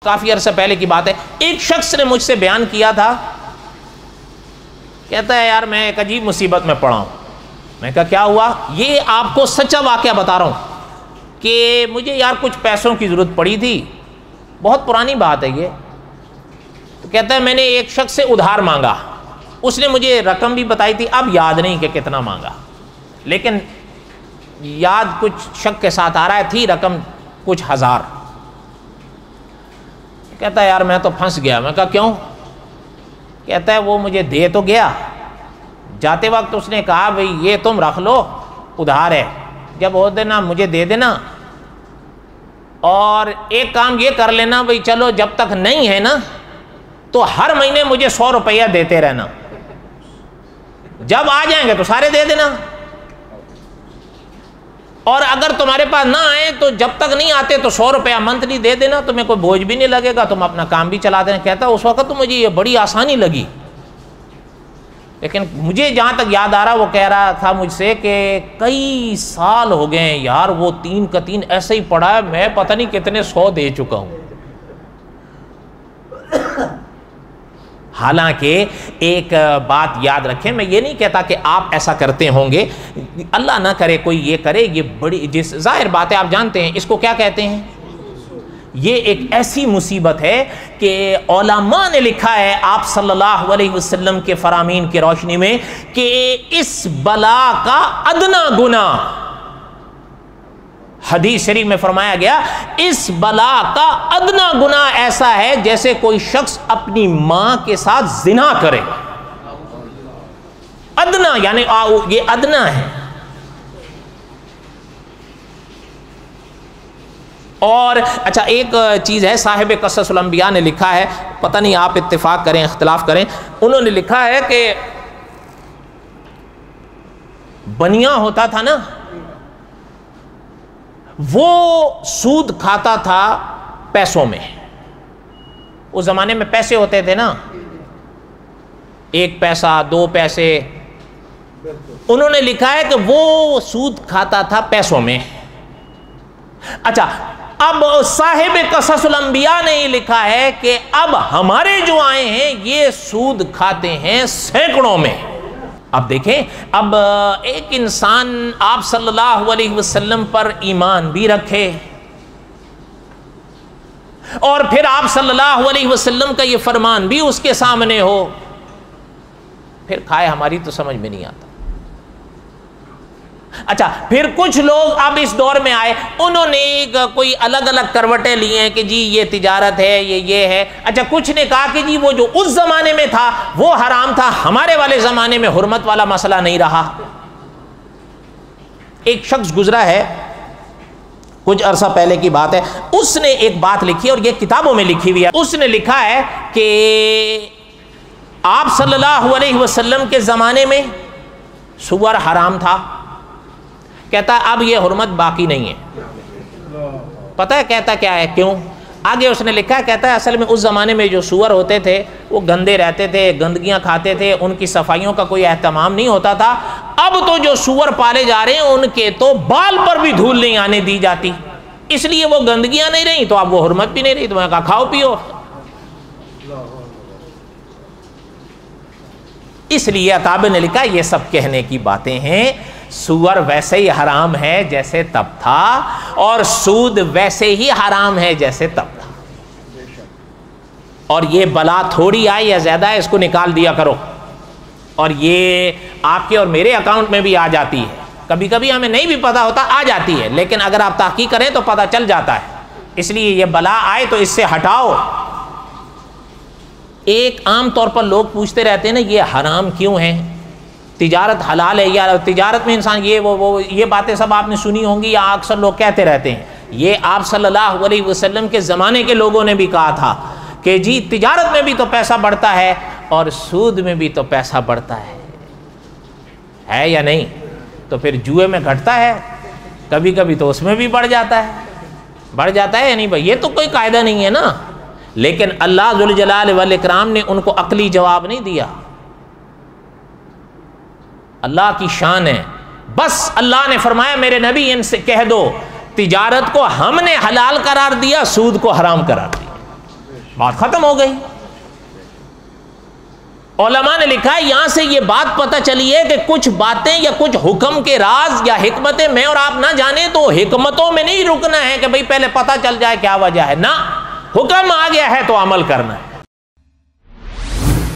کافی عرصہ پہلے کی بات ہے، ایک شخص نے مجھ سے بیان کیا تھا، کہتا ہے یار میں ایک عجیب مصیبت میں پڑا ہوں۔ میں کہا کیا ہوا؟ یہ آپ کو سچا واقعہ بتا رہا ہوں کہ مجھے یار کچھ پیسوں کی ضرورت پڑی تھی، بہت پرانی بات ہے یہ۔ تو کہتا ہے میں نے ایک شخص سے ادھار مانگا، اس نے مجھے رقم بھی بتائی تھی، اب یاد نہیں کہ کتنا مانگا، لیکن یاد کچھ شک کے ساتھ آ رہا ہے، تھی رقم کچھ ہزار۔ کہتا ہے یار میں تو پھنس گیا۔ میں کہا کیوں؟ کہتا ہے وہ مجھے دے تو گیا، جاتے وقت اس نے کہا بھئی یہ تم رکھ لو، ادھار ہے، جب ہو دینا مجھے دے دینا، اور ایک کام یہ کر لینا بھئی چلو جب تک نہیں ہے نا تو ہر مہینے مجھے 100 روپیہ دیتے رہنا، جب آ جائیں گے تو سارے دے دینا، اور اگر تمہارے پاس نہ آئے تو جب تک نہیں آتے تو 100 روپیہ منتھلی دے دینا، تمہیں کوئی بوجھ بھی نہیں لگے گا، تم اپنا کام بھی چلا دینا۔ کہتا اس وقت تو مجھے یہ بڑی آسانی لگی، لیکن مجھے جہاں تک یاد آ رہا وہ کہہ رہا تھا مجھ سے کہ کئی سال ہو گئے ہیں یار، وہ 3 کا 3 ایسے ہی پڑا ہے، میں پتہ نہیں کتنے 100 دے چکا ہوں۔ حالانکہ ایک بات یاد رکھیں، میں یہ نہیں کہتا کہ آپ ایسا کرتے ہوں گے، اللہ نہ کرے کوئی یہ کرے، یہ بڑی جس ظاہر بات ہے، آپ جانتے ہیں اس کو کیا کہتے ہیں، یہ ایک ایسی مصیبت ہے کہ علماء نے لکھا ہے آپ صلی اللہ علیہ وسلم کے فرامین کی روشنی میں کہ اس بلا کا ادنا گناہ، حدیث شریف میں فرمایا گیا اس بلا کا ادنا گناہ ایسا ہے جیسے کوئی شخص اپنی ماں کے ساتھ زنا کرے۔ ادنا یعنی یہ ادنا ہے۔ اور اچھا ایک چیز ہے، صاحب قصص الانبیاء نے لکھا ہے، پتہ نہیں آپ اتفاق کریں اختلاف کریں، انہوں نے لکھا ہے کہ بنیا ہوتا تھا نا، وہ سود کھاتا تھا پیسوں میں، اس زمانے میں پیسے ہوتے تھے نا، 1 پیسہ 2 پیسے، انہوں نے لکھا ہے کہ وہ سود کھاتا تھا پیسوں میں۔ اچھا اب صاحب قصص الانبیاء نے یہ لکھا ہے کہ اب ہمارے جو آئے ہیں یہ سود کھاتے ہیں سینکڑوں میں۔ اب دیکھیں، اب ایک انسان آپ صلی اللہ علیہ وسلم پر ایمان بھی رکھے اور پھر آپ صلی اللہ علیہ وسلم کا یہ فرمان بھی اس کے سامنے ہو، پھر کھائے ہماری تو سمجھ میں نہیں آتا۔ اچھا پھر کچھ لوگ اب اس دور میں آئے، انہوں نے کوئی الگ الگ کروٹیں لی ہیں کہ جی یہ تجارت ہے، یہ ہے۔ اچھا کچھ نے کہا کہ جی وہ جو اس زمانے میں تھا وہ حرام تھا، ہمارے والے زمانے میں حرمت والا مسئلہ نہیں رہا۔ ایک شخص گزرا ہے، کچھ عرصہ پہلے کی بات ہے، اس نے ایک بات لکھی اور یہ کتابوں میں لکھی ہوئی ہے، اس نے لکھا ہے کہ آپ صلی اللہ علیہ وسلم کے زمانے میں سور حرام تھا، کہتا ہے اب یہ حرمت باقی نہیں ہے۔ پتہ ہے کہتا کیا ہے، کیوں؟ آگے اس نے لکھا ہے، کہتا ہے اصل میں اس زمانے میں جو سور ہوتے تھے وہ گندے رہتے تھے، گندگیاں کھاتے تھے، ان کی صفائیوں کا کوئی اہتمام نہیں ہوتا تھا۔ اب تو جو سور پالے جا رہے ہیں ان کے تو بال پر بھی دھول نہیں آنے دی جاتی، اس لیے وہ گندگیاں نہیں رہیں تو اب وہ حرمت بھی نہیں رہی، تو میں نے کہا کھاؤ پیو۔ اس لیے اکابر نے لکھا یہ سب کہنے کی باتیں ہیں، سور ویسے ہی حرام ہے جیسے تب تھا، اور سود ویسے ہی حرام ہے جیسے تب تھا، اور یہ بلا تھوڑی آئی یا زیادہ ہے اس کو نکال دیا کرو، اور یہ آپ کے اور میرے اکاؤنٹ میں بھی آ جاتی ہے، کبھی کبھی ہمیں نہیں بھی پتا ہوتا آ جاتی ہے، لیکن اگر آپ تحقیق کریں تو پتہ چل جاتا ہے۔ اس لیے یہ بلا آئے تو اس سے ہٹاؤ۔ ایک عام طور پر لوگ پوچھتے رہتے ہیں نا یہ حرام کیوں ہے، تجارت حلال ہے، یا تجارت میں انسان یہ باتیں سب آپ نے سنی ہوں گی یا اکثر لوگ کہتے رہتے ہیں۔ یہ آپ صلی اللہ علیہ وسلم کے زمانے کے لوگوں نے بھی کہا تھا کہ جی تجارت میں بھی تو پیسہ بڑھتا ہے اور سود میں بھی تو پیسہ بڑھتا ہے یا نہیں؟ تو پھر جوئے میں گھٹتا ہے، کبھی کبھی تو اس میں بھی بڑھ جاتا ہے یا نہیں بھائی؟ یہ تو کوئی قاعدہ نہیں ہے نا، لیکن اللہ ذوالجلال والاکرام نے ان کو عقلی جواب نہیں دیا، اللہ کی شان ہے۔ بس اللہ نے فرمایا میرے نبی ان سے کہہ دو تجارت کو ہم نے حلال قرار دیا، سود کو حرام قرار دیا۔ بات ختم ہو گئی۔ علماء نے لکھا ہے یہاں سے یہ بات پتہ چلی ہے کہ کچھ باتیں یا کچھ حکم کے راز یا حکمتیں میں اور آپ نہ جانیں تو حکمتوں میں نہیں رکنا ہے کہ بھئی پہلے پتہ چل جائے کیا وجہ ہے، نہ، حکم آ گیا ہے تو عمل کرنا ہے۔